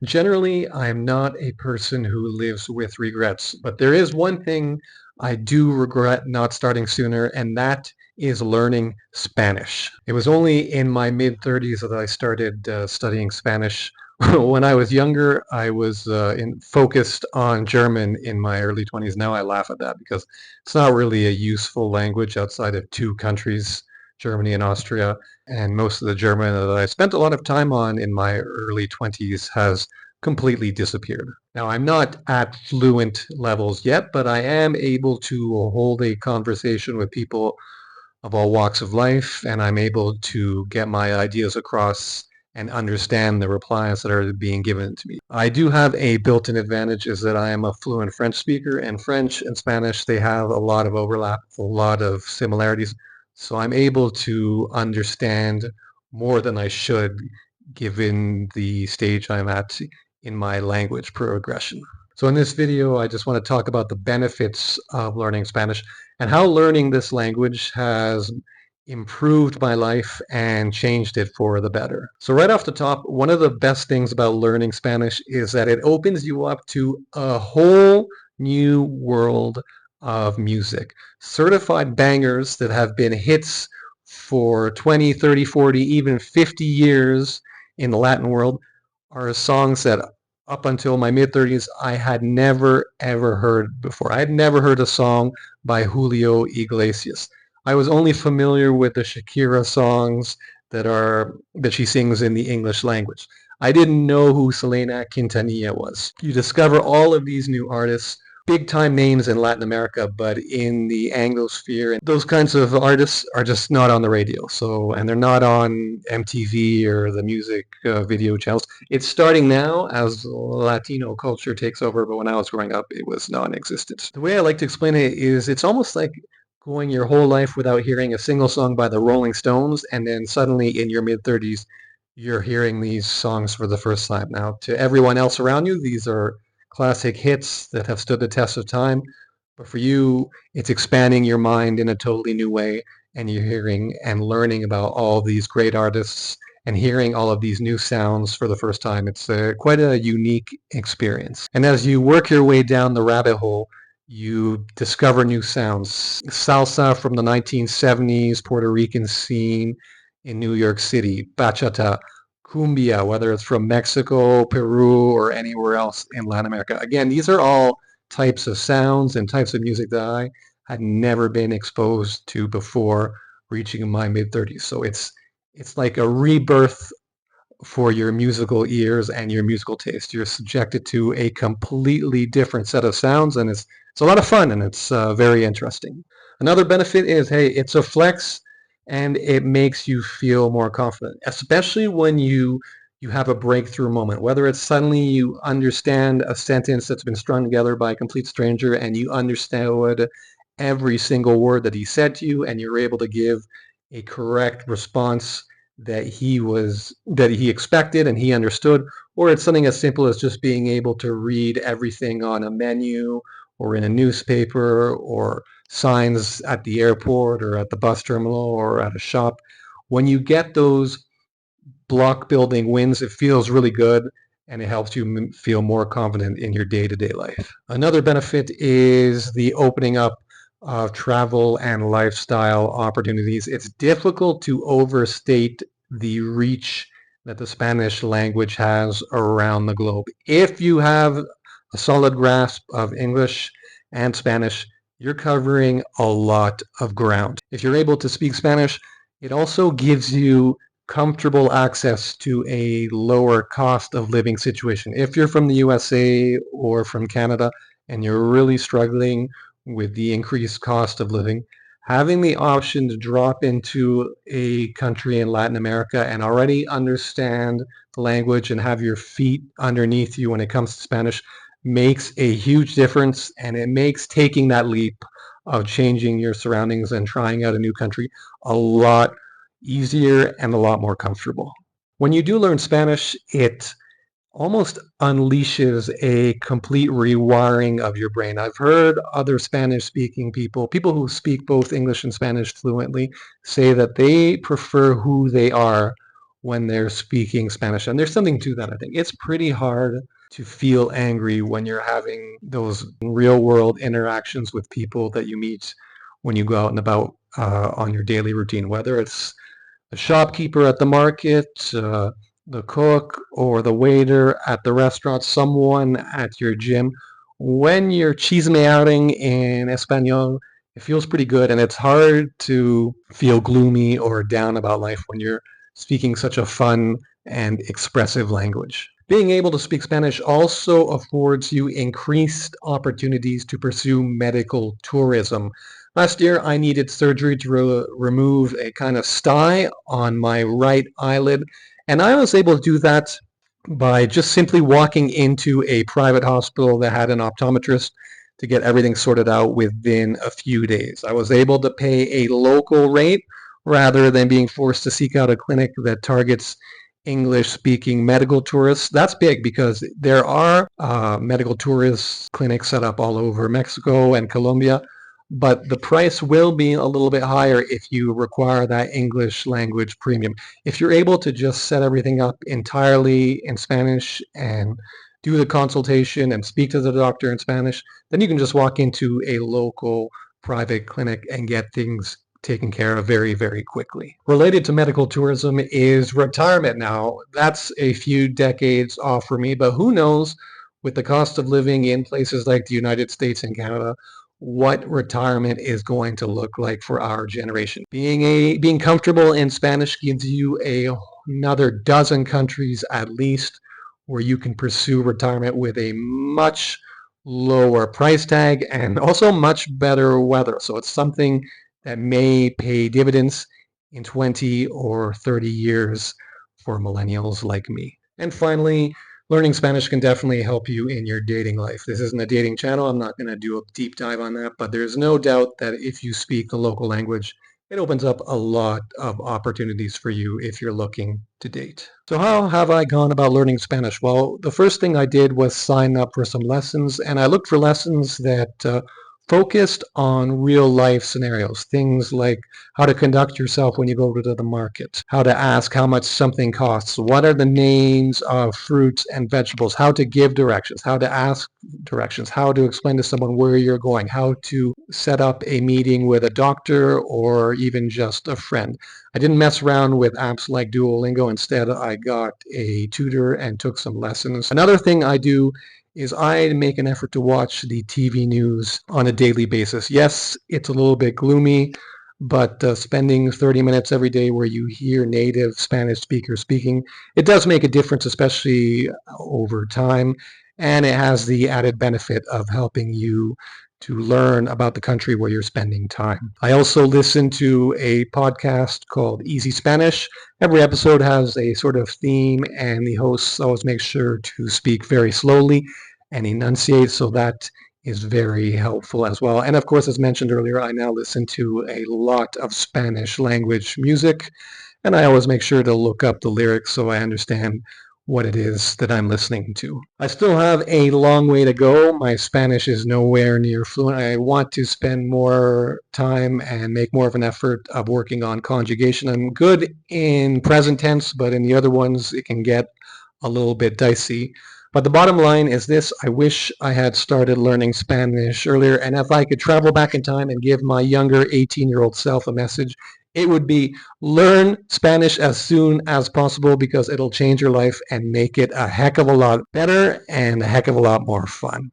Generally, I'm not a person who lives with regrets, but there is one thing I do regret not starting sooner, and that is learning Spanish. It was only in my mid-30s that I started studying Spanish. When I was younger, I was focused on German in my early 20s. Now I laugh at that because it's not really a useful language outside of two countries, Germany and Austria. And most of the German that I spent a lot of time on in my early 20s has completely disappeared. Now, I'm not at fluent levels yet, but I am able to hold a conversation with people of all walks of life, and I'm able to get my ideas across and understand the replies that are being given to me. I do have a built-in advantage is that I am a fluent French speaker, and French and Spanish, they have a lot of overlap, a lot of similarities. So I'm able to understand more than I should given the stage I'm at in my language progression. So in this video, I just want to talk about the benefits of learning Spanish and how learning this language has improved my life and changed it for the better. So right off the top, one of the best things about learning Spanish is that it opens you up to a whole new world of music. Certified bangers that have been hits for 20, 30, 40, even 50 years in the Latin world are songs that up until my mid-30s I had never ever heard before. I had never heard a song by Julio Iglesias. I was only familiar with the Shakira songs that she sings in the English language. I didn't know who Selena Quintanilla was. You discover all of these new artists, big time names in Latin America, but in the Anglosphere, those kinds of artists are just not on the radio. So, and they're not on MTV or the music video channels. It's starting now as Latino culture takes over, but when I was growing up, it was non-existent. The way I like to explain it is it's almost like going your whole life without hearing a single song by the Rolling Stones, and then suddenly in your mid-30s, you're hearing these songs for the first time. Now, to everyone else around you, these are classic hits that have stood the test of time. But for you, it's expanding your mind in a totally new way, and you're hearing and learning about all these great artists and hearing all of these new sounds for the first time. It's quite a unique experience. And as you work your way down the rabbit hole, you discover new sounds. Salsa from the 1970s, Puerto Rican scene in New York City, bachata, cumbia, whether it's from Mexico, Peru, or anywhere else in Latin America. Again, these are all types of sounds and types of music that I had never been exposed to before reaching my mid-30s. So it's like a rebirth for your musical ears and your musical taste. You're subjected to a completely different set of sounds, and it's a lot of fun, and it's very interesting. Another benefit is, hey, it's a flex, and it makes you feel more confident, especially when you have a breakthrough moment, whether it's suddenly you understand a sentence that's been strung together by a complete stranger and you understand every single word that he said to you, and you're able to give a correct response that he expected and he understood, or it's something as simple as just being able to read everything on a menu or in a newspaper or signs at the airport or at the bus terminal or at a shop. When you get those block building wins, it feels really good and it helps you feel more confident in your day-to-day life. Another benefit is the opening up of travel and lifestyle opportunities. It's difficult to overstate the reach that the Spanish language has around the globe. If you have a solid grasp of English and Spanish, you're covering a lot of ground. If you're able to speak Spanish, it also gives you comfortable access to a lower cost of living situation. If you're from the USA or from Canada and you're really struggling with the increased cost of living, having the option to drop into a country in Latin America and already understand the language and have your feet underneath you when it comes to Spanish makes a huge difference, and it makes taking that leap of changing your surroundings and trying out a new country a lot easier and a lot more comfortable. When you do learn Spanish, it almost unleashes a complete rewiring of your brain. I've heard other Spanish speaking people who speak both English and Spanish fluently, say that they prefer who they are when they're speaking Spanish. And there's something to that, I think. It's pretty hard to feel angry when you're having those real world interactions with people that you meet when you go out and about on your daily routine, whether it's the shopkeeper at the market, the cook, or the waiter at the restaurant, someone at your gym. When you're chismeouting in Espanol, it feels pretty good, and it's hard to feel gloomy or down about life when you're speaking such a fun and expressive language. Being able to speak Spanish also affords you increased opportunities to pursue medical tourism. Last year, I needed surgery to remove a kind of sty on my right eyelid, and I was able to do that by just simply walking into a private hospital that had an optometrist to get everything sorted out within a few days. I was able to pay a local rate rather than being forced to seek out a clinic that targets English-speaking medical tourists. That's big because there are medical tourist clinics set up all over Mexico and Colombia, but the price will be a little bit higher if you require that English language premium. If you're able to just set everything up entirely in Spanish and do the consultation and speak to the doctor in Spanish, then you can just walk into a local private clinic and get things taken care of very, very quickly. Related to medical tourism is retirement now. That's a few decades off for me, but who knows, with the cost of living in places like the United States and Canada, what retirement is going to look like for our generation. Being comfortable in Spanish gives you another dozen countries at least where you can pursue retirement with a much lower price tag and also much better weather. So it's something that may pay dividends in 20 or 30 years for millennials like me. And finally, learning Spanish can definitely help you in your dating life. This isn't a dating channel. I'm not going to do a deep dive on that, but there's no doubt that if you speak the local language, it opens up a lot of opportunities for you if you're looking to date. So how have I gone about learning Spanish? Well, the first thing I did was sign up for some lessons, and I looked for lessons that focused on real life scenarios, things like how to conduct yourself when you go to the market, how to ask how much something costs, what are the names of fruits and vegetables, how to give directions, how to ask directions, how to explain to someone where you're going, how to set up a meeting with a doctor or even just a friend. I didn't mess around with apps like Duolingo. Instead, I got a tutor and took some lessons. Another thing I do is I make an effort to watch the TV news on a daily basis. Yes, it's a little bit gloomy, but spending 30 minutes every day where you hear native Spanish speakers speaking, it does make a difference, especially over time, and it has the added benefit of helping you to learn about the country where you're spending time. I also listen to a podcast called Easy Spanish. Every episode has a sort of theme, and the hosts always make sure to speak very slowly and enunciate, so that is very helpful as well. And of course, as mentioned earlier, I now listen to a lot of Spanish language music, and I always make sure to look up the lyrics so I understand what it is that I'm listening to. I still have a long way to go. My Spanish is nowhere near fluent. I want to spend more time and make more of an effort of working on conjugation. I'm good in present tense, but in the other ones, it can get a little bit dicey. But the bottom line is this: I wish I had started learning Spanish earlier, and if I could travel back in time and give my younger 18-year-old self a message, it would be learn Spanish as soon as possible, because it'll change your life and make it a heck of a lot better and a heck of a lot more fun.